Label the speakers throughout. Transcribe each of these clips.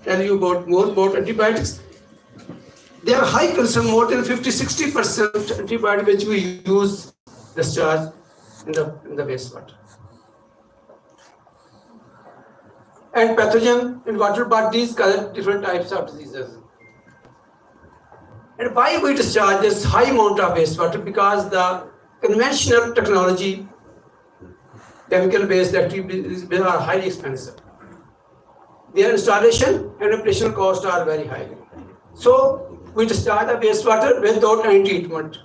Speaker 1: tell you more about antibiotics. They are high concern, more than 50-60% antibiotic which we use discharge in the wastewater. And pathogen in water bodies cause different types of diseases. And why we discharge this high amount of wastewater? Because the conventional technology, chemical-based activities are highly expensive. Their installation and operational costs are very high. So we discharge the wastewater without any treatment.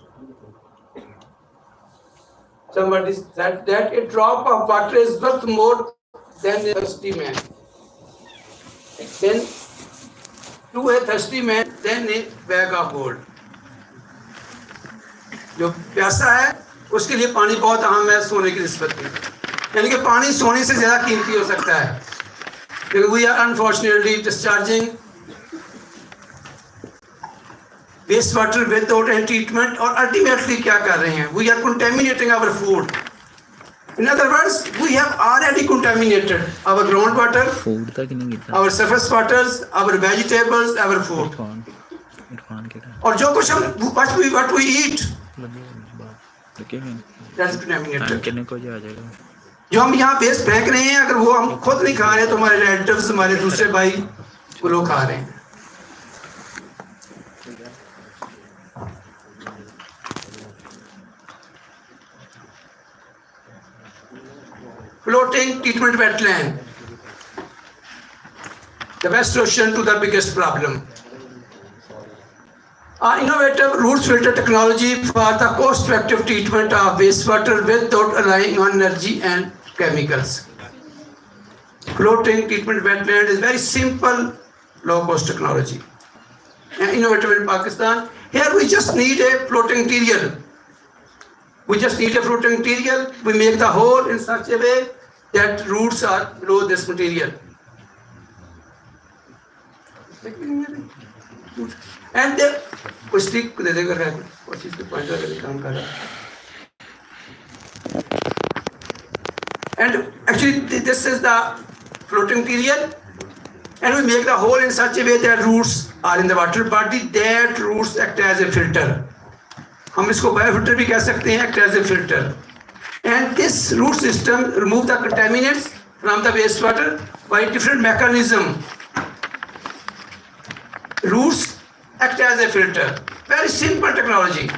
Speaker 1: Somebody said that a drop of water is worth more than a thirsty man. Then to a thirsty man, then a bag of gold. जो प्यासा है उसके लिए पानी बहुत अहम है सोने की निस्बत में, यानी कि पानी सोने से ज़्यादा कीमती हो सकता है. We are unfortunately discharging wastewater without any treatment, और ultimately क्या कर रहे हैं? We are contaminating our food. In other words, we have already contaminated our groundwater, our surface waters, our vegetables, our food. और जो कुछ हम what we eat, that's contaminated. जो हम यहाँ वेस्ट फेंक रहे हैं, अगर वो हम खुद नहीं खा रहे हैं तो हमारे रिलेटिव्स, हमारे दूसरे भाई वो लोग खा रहे हैं. Floating treatment wetland, the best solution to the biggest problem. Our innovative roots filter technology for the cost-effective treatment of wastewater without relying on energy and chemicals. Floating treatment wetland is very simple, low-cost technology, and innovative in Pakistan. Here we just need a floating material. We just need a floating material. We make the hole in such a way that roots are below this material. And कोई stick दे देगा क्या? कुछ इसके pointer करके काम कर रहा है. And actually this is the floating material, and we make the hole in such a way that roots are in the water body. That roots act as a filter. हम इसको biofilter भी कह सकते हैं, act as a filter. And this root system remove the contaminants from the wastewater by different mechanism. Roots act as a filter. Very simple technology.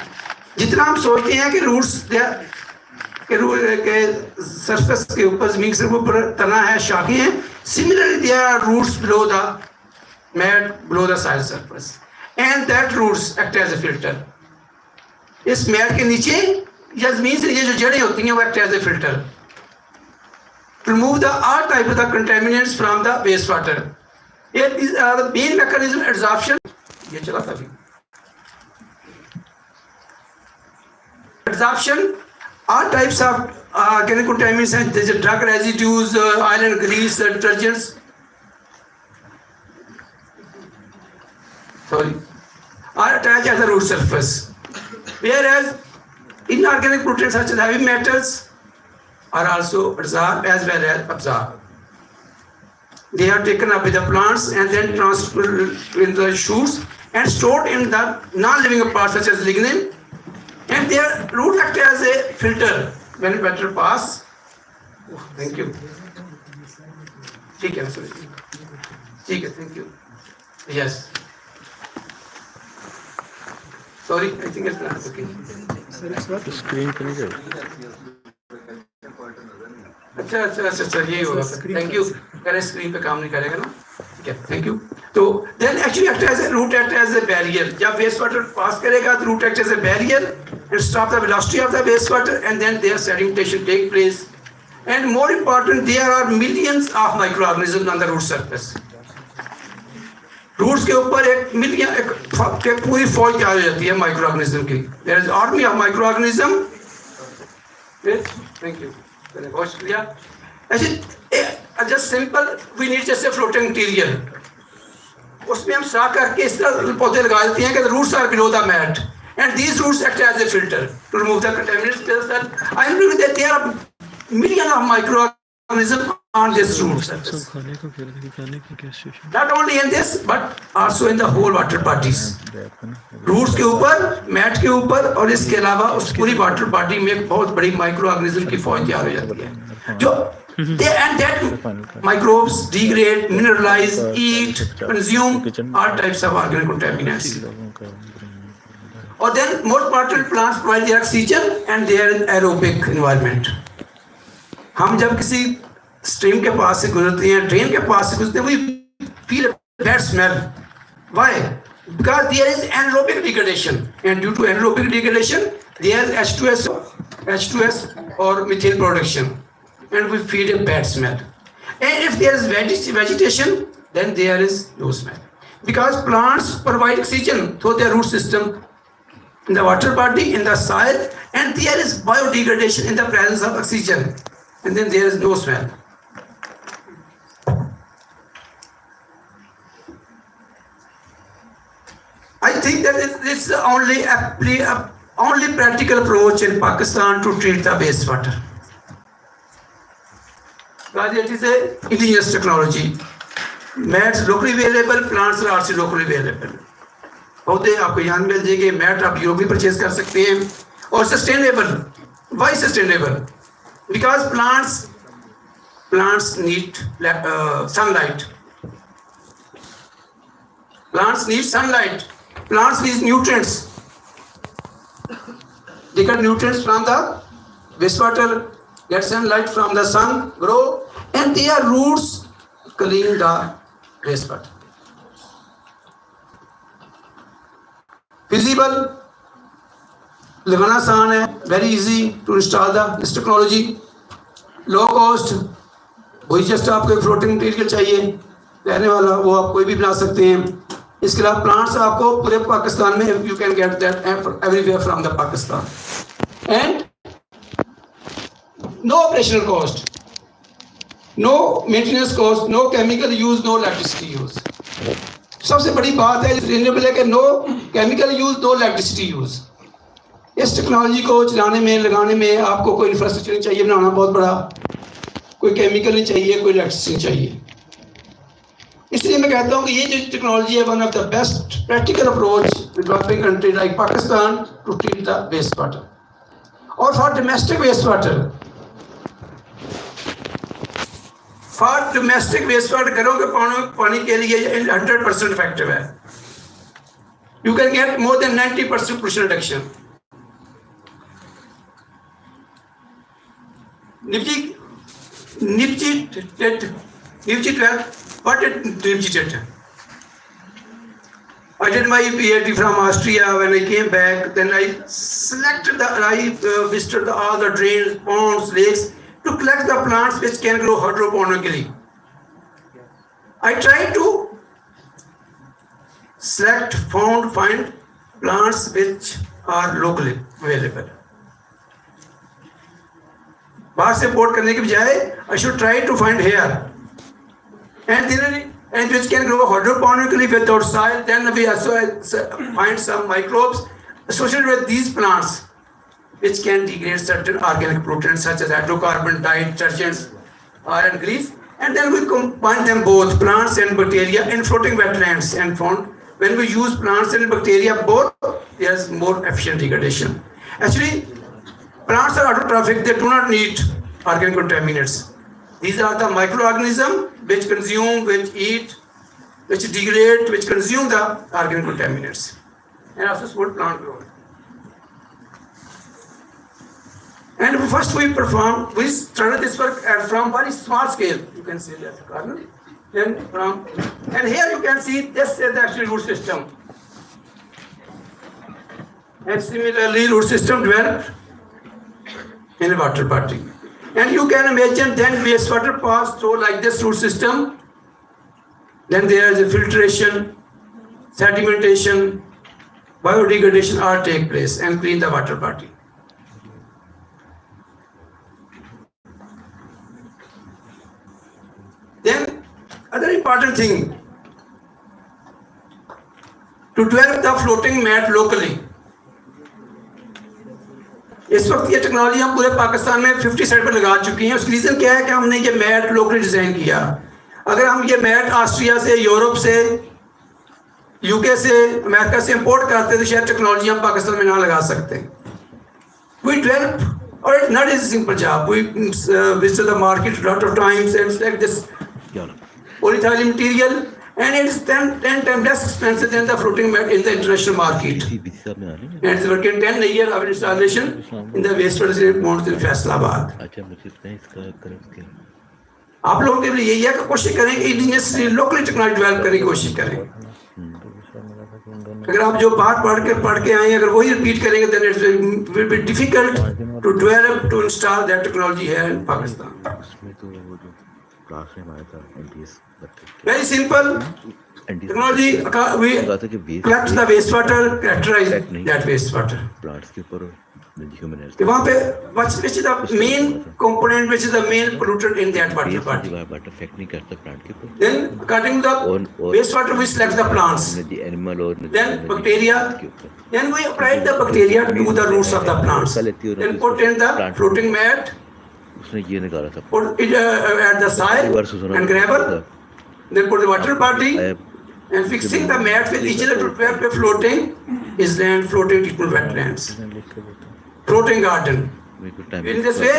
Speaker 1: जितना हम सोचते हैं कि roots के surface के ऊपर जमीन के ऊपर तना है, शाखें हैं. Similarly, there are roots below the mat, below the soil surface, and that roots act as a filter. इस mat के नीचे या जमीन से ये जो जड़ें होती हैं वो act as a filter. Remove the all type of the contaminants from the wastewater. Here these are the main mechanism adsorption. ये चला था अभी. Adsorption, all types of organic contaminants हैं, जैसे drug residues, oil and grease, detergents. Are attached at the root surface. Whereas inorganic pollutants such as heavy metals are also absorbed as well as absorbed. They are taken up with the plants and then transferred in the shoots and stored in the non-living parts such as lignin, and their root act as a filter when water pass. Oh, thank you. ठीक है, ठीक है, thank you. Yes. Sorry, I think it's not okay.
Speaker 2: Screen पे नहीं गए.
Speaker 1: अच्छा यही होगा. Thank you. करें स्क्रीन पे काम नहीं करेगा ना. ठीक है, थैंक यू. तो then actually act as a root act as a barrier. जब waste water pass करेगा तो root act as a barrier and stop the velocity of the waste water, and then their sedimentation take place. And more important, there are millions of microorganisms on the root surface. Roots के ऊपर एक million एक पूरी फौज तैयार हो जाती है माइक्रोऑर्गेनिज्म की. There is army of microorganism. Thank you. बहुत शुक्रिया. ऐसे just simple we need just a floating material. उसमें हम साफ करके इस तरह पौधे लगा देते हैं कि roots are below the mat and these roots act as a filter to remove the contaminants. I am that there are million of microorganism on this root surface. Not only in this, but also in the whole water bodies. Roots के ऊपर, mat के ऊपर और इसके अलावा उस पूरी water body में एक बहुत बड़ी माइक्रो ऑर्गेनिज्म की फौज तैयार हो जाती है जो and that microbes degrade, mineralize, eat, consume all types of organic contaminants. Or then most important plants provide their oxygen and their aerobic environment. हम जब किसी स्ट्रीम के पास से गुजरते हैं, ड्रेन के पास से गुजरते हैं, we feel a bad smell. Why? Because there is anaerobic degradation, and due to anaerobic degradation, there is H2S or methane production, and we feel a bad smell. And if there is vegetation, then there is no smell. Because plants provide oxygen through their root system, in the water body, in the soil, and there is biodegradation in the presence of oxygen, and then there is no smell. I think that it's the only practical approach in Pakistan to treat the wastewater. Because it is a indigenous technology. Mats locally available, plants are also locally available. पौधे आपको यहाँ मिल जाएंगे, mat आप Europe भी purchase कर सकते हैं और sustainable. Why sustainable? Because plants need sunlight. Plants need sunlight. Plants need nutrients. They get nutrients from the wastewater, get sunlight from the sun, grow, and their roots clean the wastewater. Feasible, लगाना आसान है, very easy to install this technology, low cost. वही just आपको एक floating material चाहिए रहने वाला, वो आप कोई भी बना सकते हैं. इसके अलावा प्लांट्स आपको पूरे पाकिस्तान में you can get that everywhere from the Pakistan. And no operational cost, no maintenance cost, no chemical use, no electricity use. सबसे बड़ी बात है रिन्यूएबल है कि no chemical use, no electricity use. इस टेक्नोलॉजी को चलाने में, लगाने में आपको कोई इंफ्रास्ट्रक्चर नहीं चाहिए बनाना बहुत बड़ा, कोई केमिकल नहीं चाहिए, कोई इलेक्ट्रिसिटी नहीं चाहिए. इसलिए मैं कहता हूँ कि ये जो टेक्नोलॉजी है one of the best practical approach developing country like Pakistan to treat the waste water. और फॉर डोमेस्टिक वेस्ट वाटर, घरों के पानी के लिए 100% इफेक्टिव है. You can get more than 90% pollution reduction. Nifty 12. What did Nifty did? I did my PhD from Austria. When I came back, then I visited all the drains, ponds, lakes to collect the plants which can grow hydroponically. I tried to find plants which are locally available. बाहर से import करने के बजाय I should try to find here. And which can grow hydroponically without soil. Then we also find some microbes associated with these plants which can degrade certain organic pollutants such as hydrocarbon, dye, detergents, iron, grease. And then we combine them both, plants and bacteria, in floating wetlands, and found when we use plants and bacteria both, there's more efficient degradation. Actually, plants are autotrophic, they do not need organic contaminants. These are the microorganisms which consume, which eat, which degrade, which consume the organic contaminants and also support plant growth. And first we started this work from very small scale. You can see that corner. And here you can see this is the actual root system. And similarly, root system developed in a water body. And you can imagine then wastewater pass through like this root system. Then there is a filtration, sedimentation, biodegradation all take place and clean the water body. Then other important thing, to develop the floating mat locally. इस वक्त ये technology हम पूरे पाकिस्तान में 50 side पर लगा चुकी हैं। उसकी रीज़न क्या है कि हमने ये मैट लोकली डिज़ाइन किया। अगर हम ये मैट ऑस्ट्रिया से, यूरोप से, यूके से, अमेरिका से इंपोर्ट करते तो शायद टेक्नोलॉजी हम पाकिस्तान में ना लगा सकते। वी डेवलप और it's not is simple job. We visit the market lot of times and select this polyethylene material, and it's 10 times less expensive than the floating mat in the international market. And it's working 10 year of installation in the wastewater treatment plants in Faisalabad. आप लोगों के लिए यही है कि कोशिश करें कि इंडिजिनस लोकली टेक्नोलॉजी डेवलप करने की कोशिश करें। अगर आप जो बात पढ़ के आए, अगर वही रिपीट करेंगे then it will be difficult to develop, to install that technology here in Pakistan. Very simple technology. We collect the wastewater, characterize that wastewater. वहाँ पे which is the main component, which is the main pollutant in that water body. Then according to the wastewater we select the plants, then bacteria, then we apply the bacteria to the roots of the plants, then put in the floating mat, put it at the soil and gravel, then put the water body and fixing the mat with each other to prepare floating is land floating treatment wetlands, floating garden. In this way,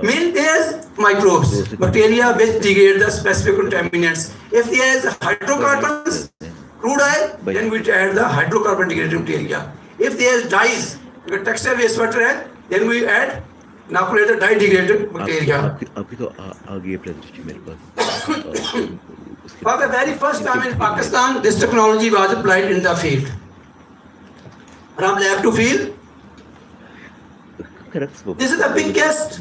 Speaker 1: mean there's microbes, bacteria which degrade the specific contaminants. If there is hydrocarbons, crude oil, then we add the hydrocarbon degraded material. If there is dyes, textile wastewater है, then we add inoculated dye degraded bacteria.
Speaker 3: अभी तो आ गई प्रदर्शनी मेरे पास।
Speaker 1: For the very first time in Pakistan, this technology was applied in the field. From lab to field. This is the biggest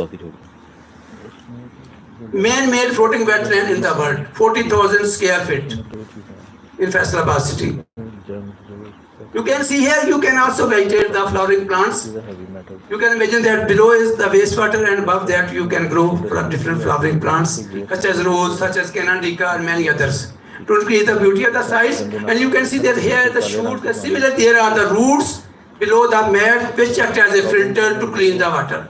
Speaker 1: man-made floating wetland in the world, 40,000 square feet in Faisalabad city. You can see here, you can also vegetate the flowering plants. You can imagine that below is the wastewater and above that you can grow different flowering plants such as rose, such as canandica and many others to increase the beauty of the sites. And you can see that here the shoots, the similar there are the roots below the mat which act as a filter to clean the water.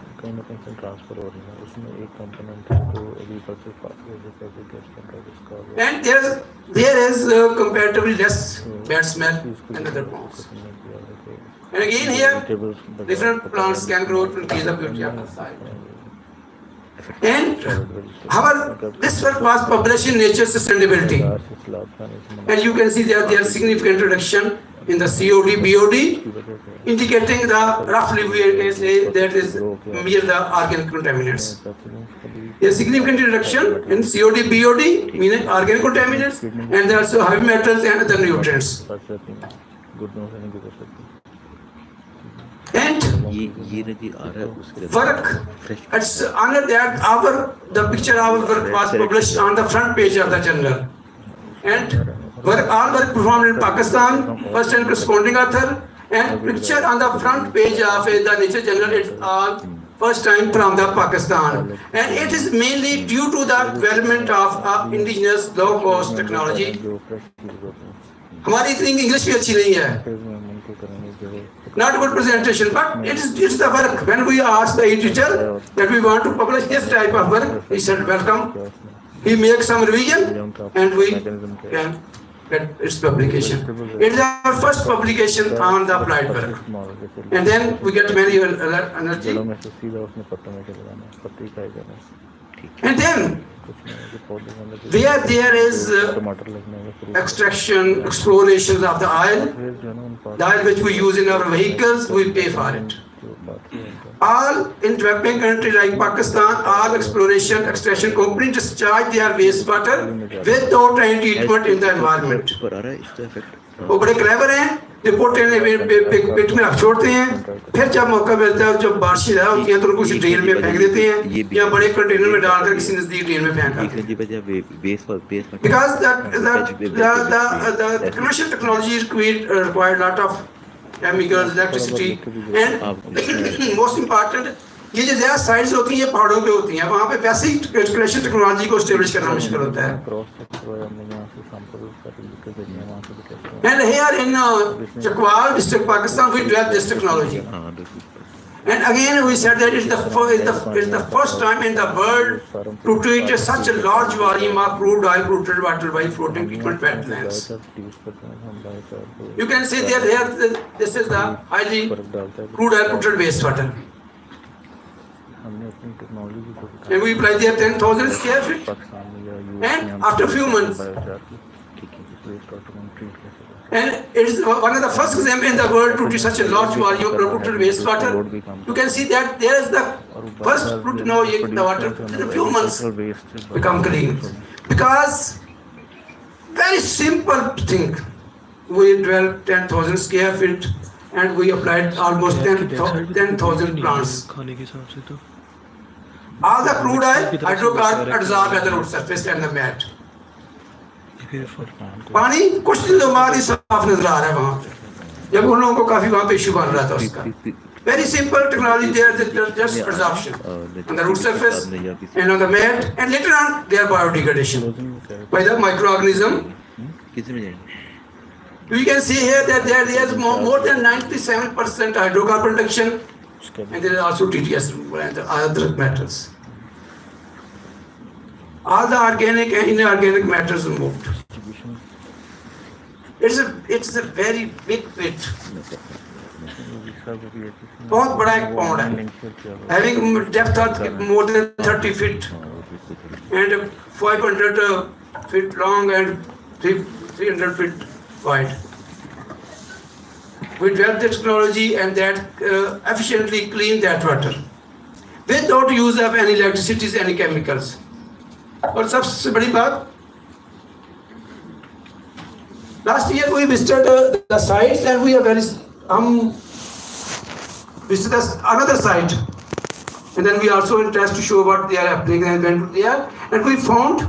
Speaker 1: And there is comparatively less bad smell than other plants. And again here, different plants can grow to increase the beauty of the site. And this work was published in Nature Sustainability. And you can see that there is significant reduction in the COD, BOD, indicating the roughly we can say that is near the organic contaminants. There is significant reduction in COD, BOD, meaning organic contaminants, and there are also heavy metals and other nutrients. And work, it's under that the picture of our work was published on the front page of the journal. And all work performed in Pakistan, first and corresponding author, and picture on the front page of the Nature Journal, it's all first time from the Pakistan. And it is mainly due to the development of indigenous low-cost technology. हमारी इतनी English भी अच्छी नहीं है. Not good presentation, but it's the work. When we ask the editor that we want to publish this type of work, he said welcome. He makes some revision and we can get its publication. It is our first publication on the applied work. And then we get many energy. And then where there is extraction, exploration of the oil which we use in our vehicles, we pay for it. All in developing countries like Pakistan, all exploration, extraction companies discharge their wastewater without any treatment in the environment. वो बड़े clever हैं, report पेट में रख छोड़ते हैं, फिर जब मौका मिलता है, जब बारिश ज़्यादा होती है तो उनको किसी ड्रेन में फेंक देते हैं या बड़े कंटेनर में डालकर किसी नज़दीक ड्रेन में फेंक देते हैं. Because the commercial technology required lot of chemicals, electricity, and most important, ये जो ज़्यादा साइट्स होती हैं ये पहाड़ों पे होती हैं, वहाँ पे वैसे ही कैलकुलेशन टेक्नोलॉजी को स्टेब्लिश करना मुश्किल होता है. And here in Chakwal district, Pakistan, we developed this technology. And again, we said that it's the first time in the world to treat such a large volume of crude oil polluted water by floating treatment wetlands. You can see that here, this is the highly crude oil polluted wastewater. And we apply there 10,000 square feet. And after a few months, and it is one of the first examples in the world to treat such a large volume of polluted wastewater. You can see that there is the first polluted now the water in a few months become clean. Because very simple thing. We developed 10,000 square feet and we applied almost 10,000 plants. All the crude oil, hydrocarbon absorbed at the root surface and the mat. पानी कुछ दिनों बाद ही साफ नजर आ रहा है वहाँ पे जब उन लोगों को काफी वहाँ पे इश्यू बन रहा था उसका very simple technology there just absorption on the root surface and on the mat and later on their biodegradation by the microorganism. We can see here that there is more than 97% hydrocarbon reduction and there is also TTS and other metals. All the organic and inorganic matters removed. It's a very big pit. बहुत बड़ा एक pond है, having depth of more than 30 feet and 500 feet long and 300 feet wide. We developed the technology and that efficiently clean that water without use of any electricity, any chemicals. और सबसे बड़ी बात, last year we visited the sites and we are visited another site and then we also interested to show what they are happening and went there and we found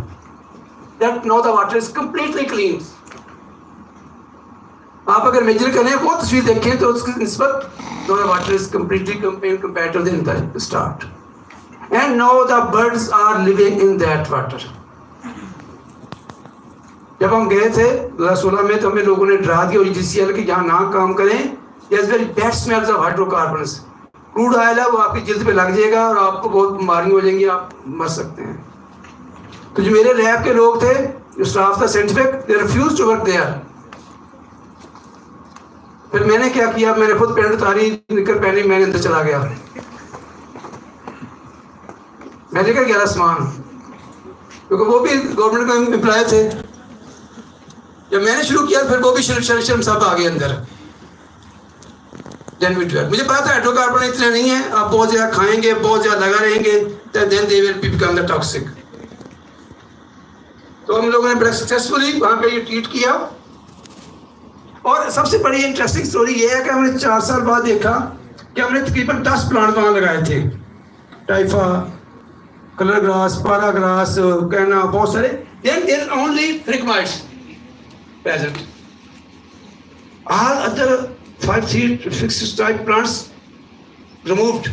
Speaker 1: that now the water is completely clean. आप अगर major करें वो तस्वीर देखें तो उसकी निस्बत the water is completely compared to the start. And now the birds are living in that water. जब हम गए थे 2016 में तो हमें लोगों ने डरा दिया OGCL कि यहाँ ना काम करें. There's very bad smells of hydrocarbons. Crude oil है वो आपकी जिल्द पे लग जाएगा और आपको बहुत बीमारी हो जाएंगी, आप मर सकते हैं. तो जो मेरे लैब के लोग थे, जो स्टाफ था scientific, they refused to work there. फिर मैंने क्या किया, मैंने खुद पैंट उतारी, निकल पहनी, मैंने अंदर चला गया. मैं लेकर गया सामान क्योंकि वो भी गवर्नमेंट का एम्प्लॉय थे. जब मैंने शुरू किया फिर वो भी शर्म सब आ गए अंदर. मुझे पता था हाइड्रोकार्बन इतने नहीं है, आप बहुत ज़्यादा खाएंगे, बहुत ज़्यादा लगा रहेंगे, then they will become the toxic. तो हम लोगों ने बड़ा सक्सेसफुली वहाँ पे ये ट्रीट किया. और सबसे बड़ी इंटरेस्टिंग स्टोरी ये है कि हमने 4 साल बाद देखा कि हमने तकरीबन 10 प्लांट वहाँ लगाए थे. टाइफा, कलर ग्रास, पारा ग्रास, कहना बहुत सारे. Then there are only phragmites present. All other 5-6 type plants removed.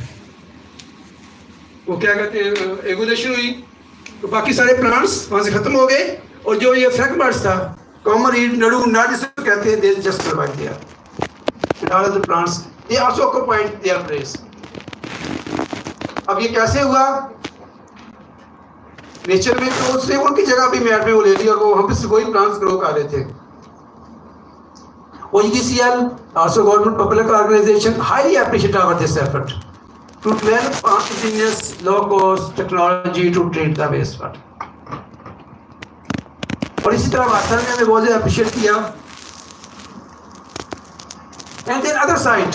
Speaker 1: वो क्या कहते हैं, एगुलेशन हुई तो बाकी सारे प्लांट्स वहाँ से खत्म हो गए और जो ये फ्रैगमेंट्स था, कॉमन रीड, नडू, नाड जिसे कहते हैं, they just survived there. And all other plants they also occupied their place. अब ये कैसे हुआ? नेचर में तो उसने उनकी जगह भी मैट में वो ले ली और वो हम से वही प्लांट्स ग्रो कर रहे थे. OGCL, also government public organization, highly appreciate our this effort to develop ingenious low-cost technology to treat the wastewater. और इसी तरह वास्तव में हमें बहुत ज़्यादा appreciate किया. And then other side,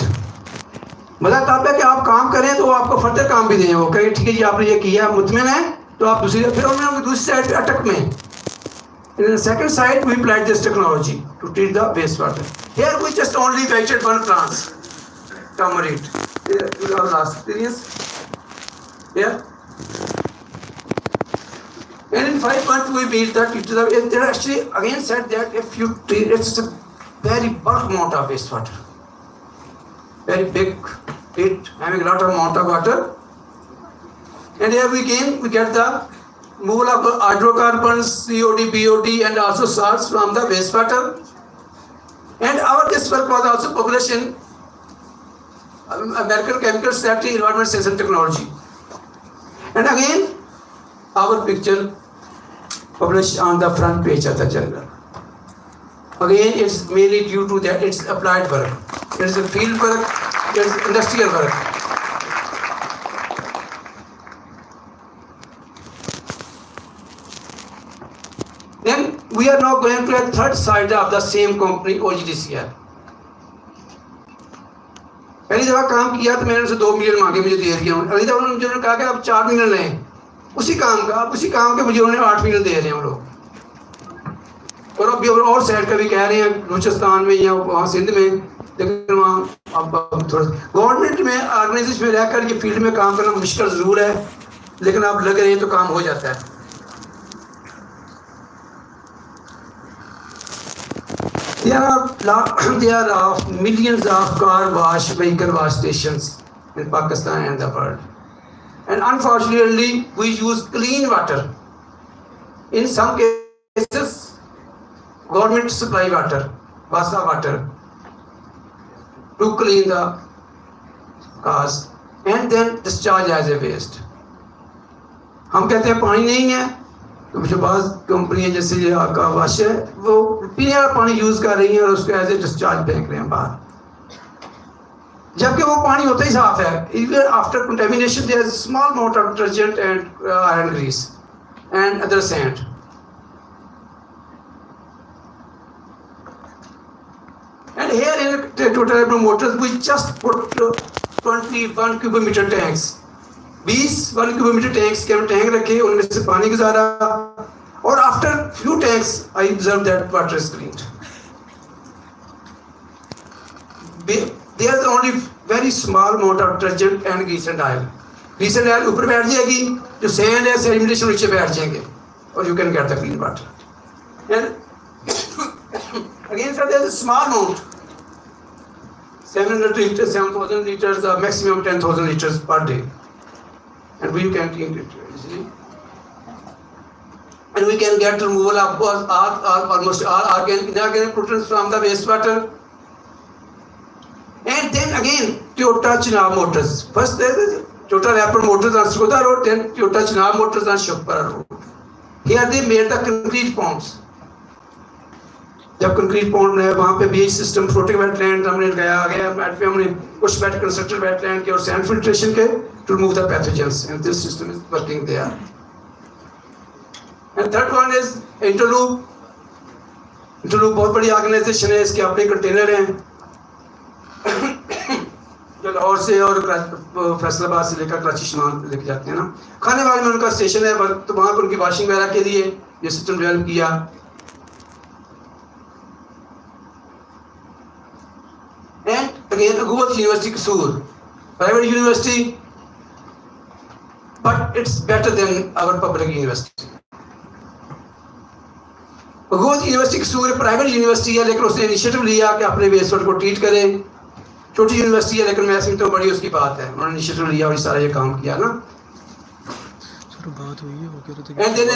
Speaker 1: मतलब तब है कि आप काम करें तो आपको फर्दर काम भी दें. वो कहें ठीक है जी आपने ये किया, मुतमिन है, तो आप दूसरी फिर हमने दूसरी साइड पे अटक में. In the second side, we applied this technology to treat the wastewater. Here we just only waited one plant, tamarind. This is our last experience. Here. And in 5 months we built that. They actually again said that if you treat, it's a very bulk amount of wastewater. Very big pit, having a lot of amount of water. And here we get the removal of hydrocarbons, COD, BOD, and also salts from the wastewater. And this work was also published in American Chemical Society Environment Science and Technology. And again, our picture published on the front page of the journal. Again, it's mainly due to that it's applied work. It's a field work, it's industrial work. Then we are now going to a third side of the same company, OGDCL. पहली दफ़ा काम किया तो मैंने उनसे 2 million मांगे, मुझे दे दिया। अगली दफ़ा उन्होंने कहा कि आप 4 मिलियन लें उसी काम का, उसी काम के मुझे उन्होंने 8 मिलियन दे रहे हैं हम लोग। और अभी और साइड का भी कह रहे हैं बलूचिस्तान में या वहाँ सिंध में, लेकिन वहाँ अब थोड़ा गवर्नमेंट में ऑर्गेनाइजेशन में रहकर ये फील्ड में काम करना मुश्किल ज़रूर है, लेकिन आप लग रहे हैं तो काम हो जाता है। There are millions of car wash, vehicle wash stations in Pakistan and the world. And unfortunately, we use clean water. In some cases, government supply water, Wasa water, to clean the cars and then discharge as a waste. हम कहते हैं पानी नहीं है, तो जो बाज़ कंपनियाँ जैसे ये आपका वाश है वो पीने वाला पानी यूज़ कर रही हैं और उसको एज ए डिस्चार्ज फेंक रहे हैं बाहर, जबकि वो पानी होता ही साफ है। Even after contamination there is small amount of detergent and iron grease and other sand. And here in total motors we just put 21 cubic meter tanks. 21 cubic meter tanks के हम टैंक रखे, उनमें से पानी गुजारा और after few tanks I observed that water is cleaned. There is only very small amount of detergent and grease and oil. Grease and oil ऊपर बैठ जाएगी, जो sand है sedimentation नीचे बैठ जाएंगे और you can get the clean water. And again sir, there is a small amount, 700 liters, 7,000 liters, maximum 10,000 liters per day. And we can clean it easily. And we can get removal of almost all inorganic pollutants from the wastewater. And then again, Toyota Chenab motors. First there is Toyota Rapid motors on Skoda road, then Toyota Chenab motors on Shukpara road. Here they made the concrete ponds. जब concrete pond है वहाँ पे बीच system floating wetland हमने गया mat पे हमने कुछ bed constructed wetland के और सैंड फिल्ट्रेशन के to remove the pathogens and this system is working there. And third one is Interloop. Interloop बहुत बड़ी ऑर्गेनाइजेशन है, इसके अपने कंटेनर हैं जो लाहौर से और फैसलाबाद से लेकर कराची सामान लेके जाते हैं ना। खाने वाले में उनका स्टेशन है, तो वहाँ पर उनकी वॉशिंग वगैरह के लिए ये सिस्टम डेवलप किया। And again, Agubat University Kasur, private university, but it's better than our public university. Agubat University Kasur private university है, लेकिन उसने इनिशिएटिव लिया कि अपने वेस्ट वाटर को ट्रीट करें। छोटी यूनिवर्सिटी है लेकिन मैं तो बड़ी उसकी बात है, उन्होंने इनिशिएटिव लिया और सारा ये काम किया ना।
Speaker 2: बात हुई है वो कह रहे थे
Speaker 1: and then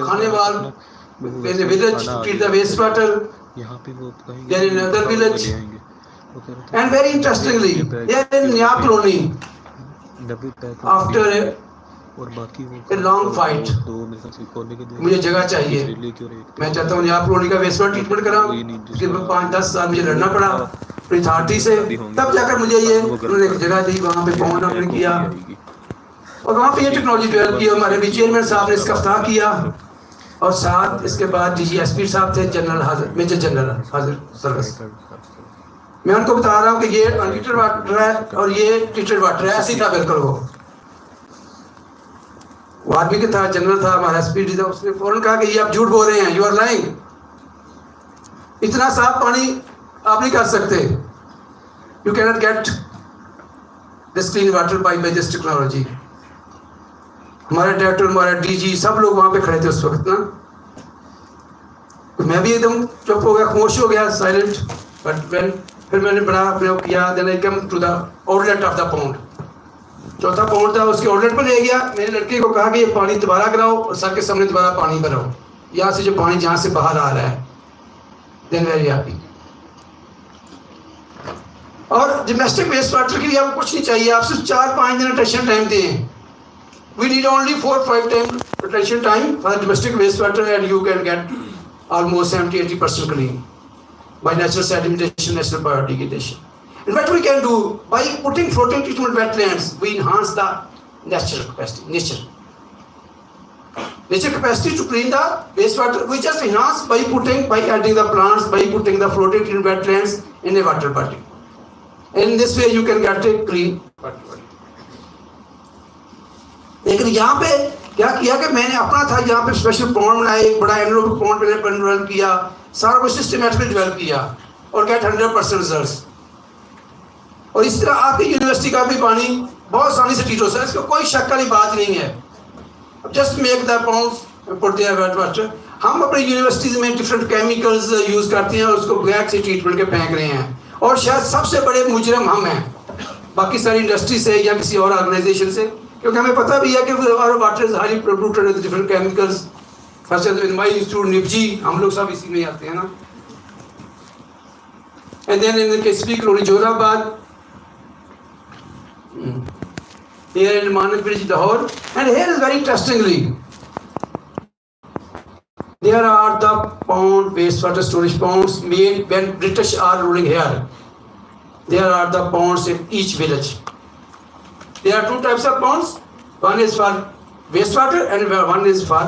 Speaker 1: खाने वाल in the village treat the waste water,
Speaker 2: यहाँ पे वो
Speaker 1: then in another village. And very interestingly, here in Nya colony, after a long fight, मुझे जगह चाहिए, मैं चाहता हूँ न्या कॉलोनी का वेस्ट वाटर ट्रीटमेंट कराऊँ, उसके 5-10 साल मुझे लड़ना पड़ा अथॉरिटी से, तब जाकर मुझे ये उन्होंने एक जगह दी, वहाँ पे पॉन्ड हमने किया और वहाँ पे ये टेक्नोलॉजी डेवलप की। हमारे भी चेयरमैन साहब ने इसका इफ्ताह किया और साथ इसके बाद DGSP साहब थे, जनरल हाजिर, मेजर जनरल हाजिर सर्विस। मैं उनको बता रहा हूँ कि ये अनट्रीटेड वाटर है और ये ट्रीटेड वाटर है, ऐसे ही था बिल्कुल। वो आदमी के था, जनरल था, हमारा SPD था, उसने फौरन कहा कि ये आप झूठ बोल रहे हैं, यू आर लाइंग, इतना साफ पानी आप नहीं कर सकते, you can not get this clean water by this technology. हमारे डायरेक्टर, हमारा DG, सब लोग वहाँ पे खड़े थे उस वक्त ना। तो मैं भी एकदम चुप हो गया, खामोश हो गया, साइलेंट। बट फिर मैंने बड़ा अपने किया, then I come to the outlet of the pond. चौथा पॉन्ड था, उसके आउटलेट पर ले गया, मेरे लड़के को कहा कि ये पानी दोबारा कराओ और सर के सामने दोबारा पानी भराओ, यहाँ से जो पानी जहाँ से बाहर आ रहा है। Then very happy. और डोमेस्टिक वेस्ट वाटर के लिए आपको कुछ नहीं चाहिए, आप सिर्फ 4-5 दिन रिटेंशन टाइम दें. We need only 4-5 time retention time for domestic wastewater, and you can get almost 70-80% clean by natural sedimentation, natural biodegradation. And what we can do by putting floating treatment wetlands, we enhance the natural capacity, nature capacity to clean the wastewater. We just enhance by adding the plants, by putting the floating treatment wetlands in a water body. And in this way you can get a clean water body. लेकिन यहाँ पे क्या किया कि मैंने अपना था यहाँ पे स्पेशल पॉन्ड बनाया, एक बड़ा एनारोबिक पॉन्ड डेवलप किया, सारा कुछ सिस्टमैटिकली डेवलप किया और गेट 100% रिजल्ट्स. और इस तरह आपकी यूनिवर्सिटी का भी पानी बहुत आसानी से ट्रीट हो सकता है, इसमें कोई शक वाली बात नहीं है. अब just make the ponds put there wet water. हम अपनी यूनिवर्सिटीज में डिफरेंट केमिकल्स यूज करते हैं और उसको ब्लैक से ट्रीटमेंट के फेंक रहे हैं, और शायद सबसे बड़े मुजरम हम हैं बाकी सारी इंडस्ट्री से या किसी और ऑर्गेनाइजेशन से, क्योंकि हमें पता भी है कि water is highly polluted with different chemicals. First in my institute निपजी हम लोग सब इसी में आते हैं ना. And then in the Kesari colony Jorabad, here in Manak village Lahore, and here is very interestingly there are the pond wastewater storage ponds made when British are ruling here. There are the ponds in each village. There are two types of ponds. One is for wastewater and one is for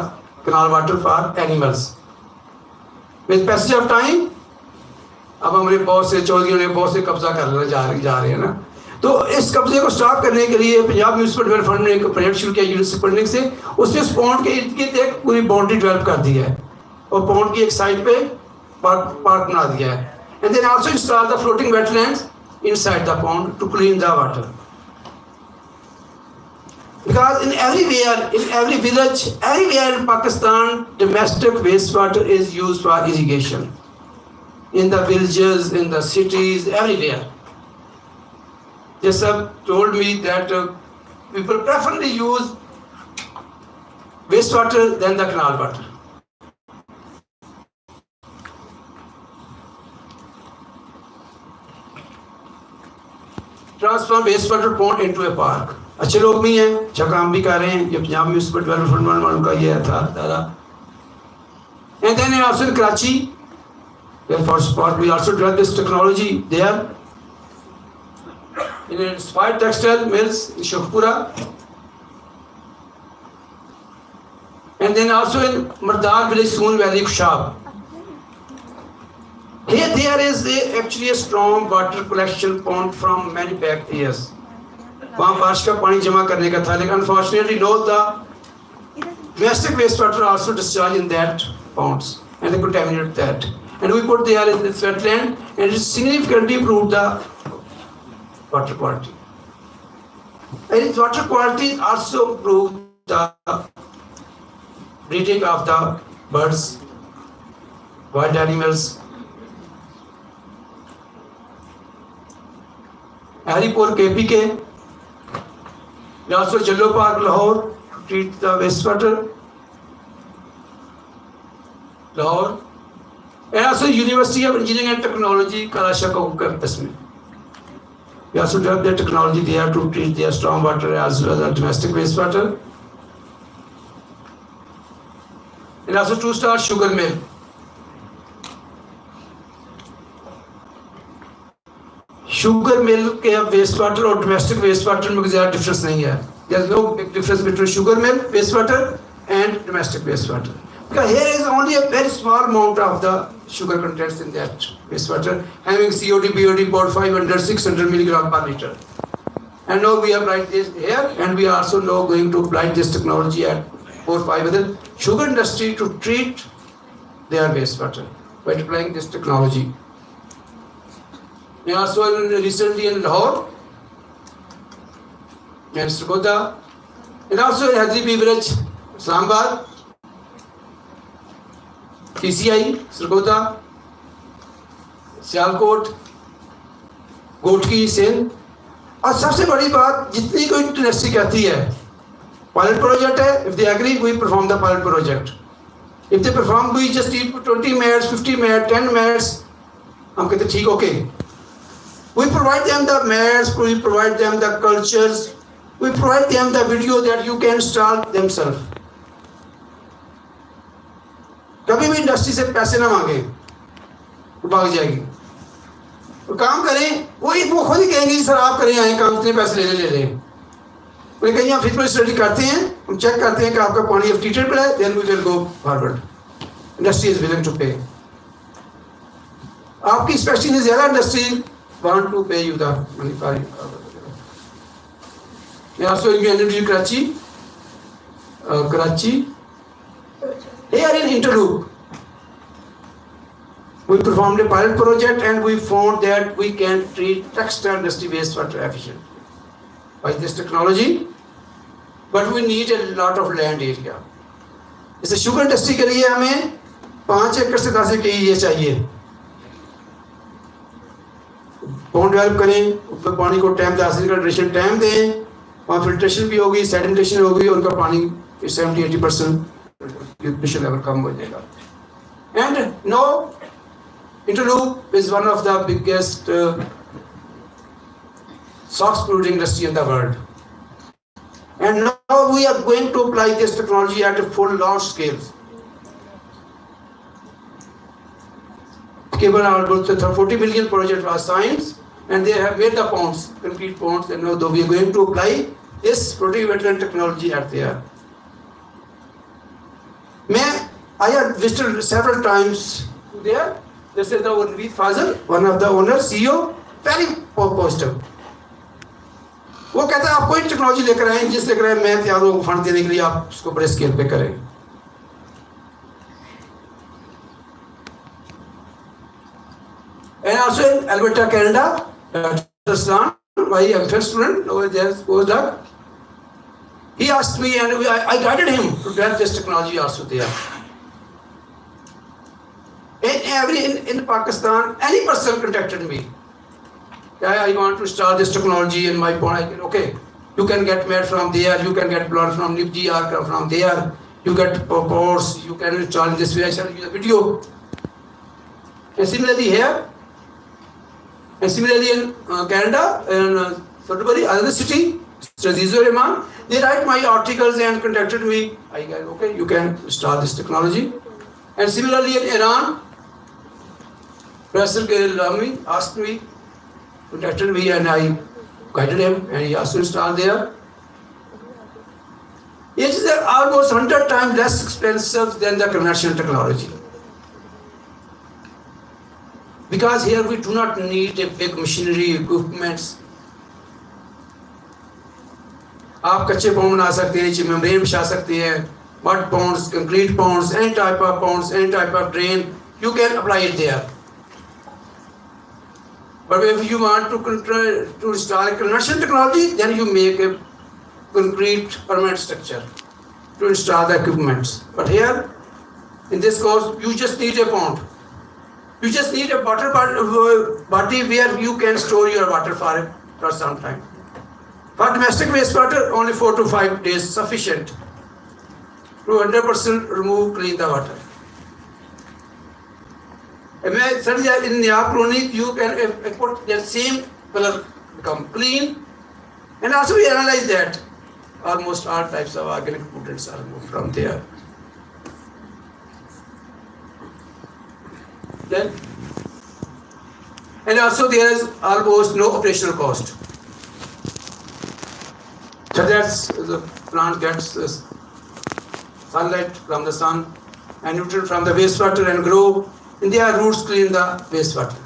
Speaker 1: canal water for animals. With passage of time, अब हमारे बहुत से चौधरी ने बहुत से कब्जा करने जा रहे हैं ना, तो इस कब्जे को स्टॉप करने के लिए पंजाब म्यूनिसिपल डेवलपमेंट फंड ने एक प्रोजेक्ट शुरू किया यूनिवर्सिटी फंडिंग से. उसने उस पॉन्ड के इर्द गिर्द एक पूरी बाउंड्री डेवलप कर दी है और पॉन्ड की एक साइड पे पार्क बना दिया है. And then also install the floating wetlands inside the pond to clean the water. Because in every village, everywhere in Pakistan, domestic wastewater is used for irrigation. In the villages, in the cities, everywhere. They have told me that people preferably use wastewater than the canal water. Transform wastewater pond into a park. अच्छे लोग भी हैं, अच्छा काम भी कर रहे हैं, ये पंजाब म्यूनिसिपल डेवलपमेंट फंड वालों का ये था दादा. And then also in Karachi, for sport we also developed this technology there. In inspired textile mills in Sheikhpura, and then also in Mardar village, Soon Valley, Kushab. Here there is actually a strong water collection pond from many back years. वहाँ बारिश का पानी जमा करने का था, लेकिन unfortunately no, the domestic wastewater also discharged in that ponds and they contaminate that. And we put there in this wetland and it significantly improved the water quality. And its water quality also improved the breeding of the birds, wild animals. Haripur KPK, also Jallo Park, Lahore, treat the wastewater, Lahore, and also University of Engineering and Technology, Kalashakau campus. We also developed the technology there to treat their storm water as well as domestic wastewater. And also two-star sugar mill. Sugar mill के waste water और domestic waste water में ज़्यादा difference नहीं है. There is no big difference between sugar mill waste water and domestic waste water. Because here is only a very small amount of the sugar contents in that waste water, having COD, BOD, about 500, 600 milligram per liter. And now we applied this here, and we are also now going to apply this technology at 4 or 5 other sugar industry to treat their waste water by applying this technology. And also recently in Lahore, and Srikota, and also in Hadribi village, Islamabad, TCI, Srikota, Sialkot, Gotki, Sindh. और सबसे बड़ी बात, जितनी कोई industry कहती है pilot project है, if they agree we perform the pilot project. If they perform, we just need 20 minutes, 50 minutes, 10 minutes, हम कहते ठीक okay. We provide them the mats, we provide them the cultures, we provide them the video that you can start themselves. कभी भी industry से पैसे ना मांगे, वो भाग जाएगी. तो काम करें, वो खुद ही कहेंगे सर आप करें आए काम, इतने पैसे ले लें. वो कहेंगे हम फिजिकल स्टडी करते हैं, हम चेक करते हैं कि आपका पानी अब ट्रीटेड है, then we will go forward. Industry is willing to pay. आपकी स्पेशली से ज्यादा industry want to pay you the money for it. They also in Karachi. Here in Interloop, we performed a pilot project and we found that we can treat textile industry wastewater efficient by this technology, but we need a lot of land area. जैसे sugar industry के लिए हमें 5 एकड़ से 10 एकड़ ये चाहिए. Pond develop करें, ऊपर पानी को टाइम 10 दिन का ड्रेशन टाइम दें, वहाँ फिल्ट्रेशन भी होगी, सेडिमेंटेशन होगी, उनका पानी 70-80% न्यूट्रिशन लेवल कम हो जाएगा. And no Interloop is one of the biggest socks producing industry in the world. And now we are going to apply this technology at a full large scale. Cable almost 40 million project was signed, and they have made the ponds, concrete ponds, and now we are going to apply this protected wetland technology at there. I have visited several times there. This is the Ranveer Fazal, one of the owners, CEO, very positive. वो कहता है आप कोई technology लेकर आए, जिस लेकर आए मैं तैयार हूँ फंड देने के लिए, आप उसको बड़े स्केल पे करें. And also in Alberta, Canada, Pakistan, my MPhil student over there, postdoc, he asked me and I guided him to develop this technology also there. In Pakistan, any person contacted me. I want to start this technology in my pond. I said, okay, you can get made from there, you can get blood from wetland from there, you get pots, you can install in this way. I sent you the video. And similarly here, and similarly in Canada, in Sudbury, another city, Aziz Rahman, they write my articles and contacted me. I said, okay, you can start this technology. And similarly in Iran, Professor Lami asked me, contacted me, and I guided him, and he also installed there. It is almost 100 times less expensive than the conventional technology. Because here we do not need a big machinery, equipments. आप कच्चे pond बना सकते हैं, नीचे membrane बिछा सकते हैं, mud ponds, concrete ponds, any type of drain, you can apply it there. But if you want to install a conventional technology, then you make a concrete permanent structure to install the equipments. But here, in this course, you just need a pond. You just need a water body where you can store your water for some time. For domestic wastewater, only 4 to 5 days sufficient to 100% remove, clean the water. In the colony, you can put that same color become clean, and also we analyze that almost all types of organic pollutants are removed from there. Then, and also there is almost no operational cost. So that's the plant gets sunlight from the sun and nutrient from the wastewater and grow, and their roots clean the wastewater.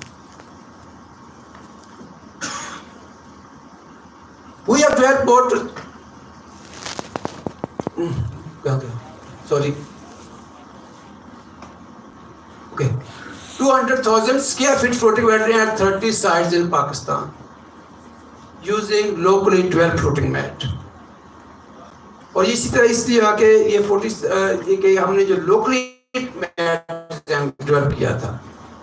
Speaker 1: We have developed both. Sorry. Okay. 200,000 square feet floating wetland at 30 sites in Pakistan using locally developed floating mat. और इसी तरह इसलिए आके ये 40 ये कि हमने जो locally develop किया था,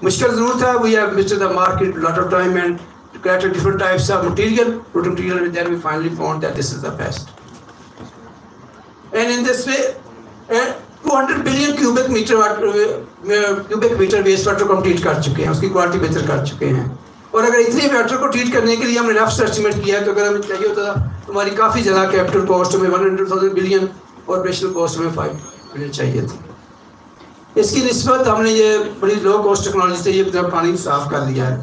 Speaker 1: मुश्किल जरूर था. We have visited the market a lot of time and created different types of material, floating material, and then we finally found that this is the best. And in this way, 200 billion cubic meter wastewater को हम treat कर चुके हैं, उसकी quality बेहतर कर चुके हैं. और अगर इतने मैटर को ट्रीट करने के लिए हमने रफ एस्टिमेट किया है तो अगर हमें चाहिए होता तो हमारी काफ़ी ज़्यादा कैपिटल कॉस्ट में 100,000 बिलियन और ऑपरेशनल कॉस्ट में 5 बिलियन चाहिए थी। इसकी निस्बत हमने ये बड़ी लो कॉस्ट टेक्नोलॉजी से ये पानी साफ कर लिया है।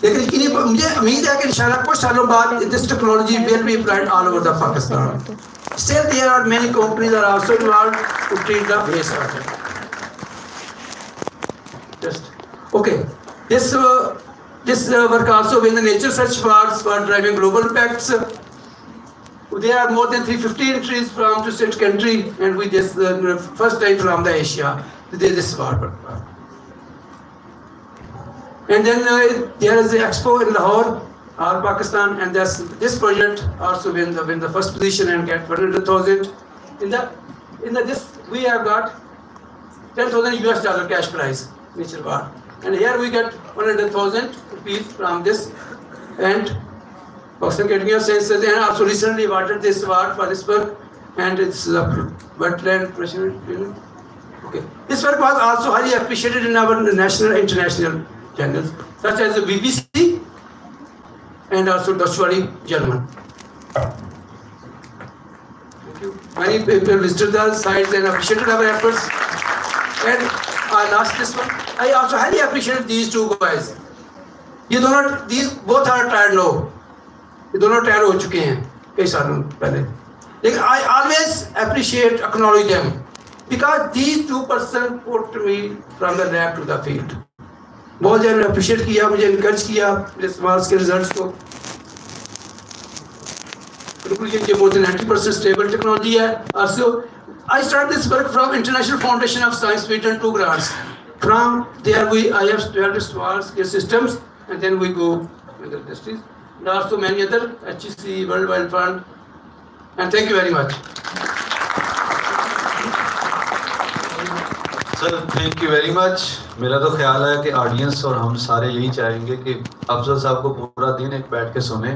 Speaker 1: लेकिन मुझे उम्मीद है कि इंशाल्लाह कुछ सालों बाद this technology will be applied all over the Pakistan. Still there are many companies are also involved to treat the wastewater. Just okay. This work also when the nature search for driving global impacts. There are more than 350 entries from to six countries, and we just first time from the Asia. This work. And then there is the expo in Lahore, Pakistan, and this project also win the first position and get 100,000. In this we have got $10,000 cash prize, nature award, and here we get 100,000 rupees from this, and Pakistan Academy of Sciences and also recently awarded this award for this work, and it's wetland pressure. Okay, this work was also highly appreciated in our national and international channels such as the BBC and also Deutsche German. Thank you. Many people visited the sites and appreciated our efforts. And last this one, I also highly appreciate these two guys. These both are retired now. ये दोनों retire हो चुके हैं कई सालों पहले. लेकिन I always appreciate, acknowledge them because these two persons put me from the lab to the field. बहुत ज़्यादा अप्रिशिएट किया, मुझे इनकरेज किया मेरे समाज के रिजल्ट्स को. बिल्कुल ये more than 90% स्टेबल टेक्नोलॉजी है. Also, I started this work from International Foundation of Science Sweden 2 grants. From there I have developed small scale systems and then we go with the industries. And also many other HEC, World Wide Fund. And thank you very much.
Speaker 4: Sir thank you very much. मेरा तो ख्याल है कि audience और हम सारे यही चाहेंगे कि अफजल साहब को पूरा दिन एक बैठ के सुने.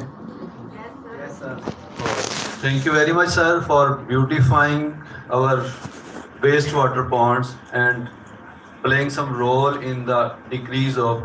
Speaker 4: Thank you very much sir for beautifying our waste water ponds and playing some role in the decrease of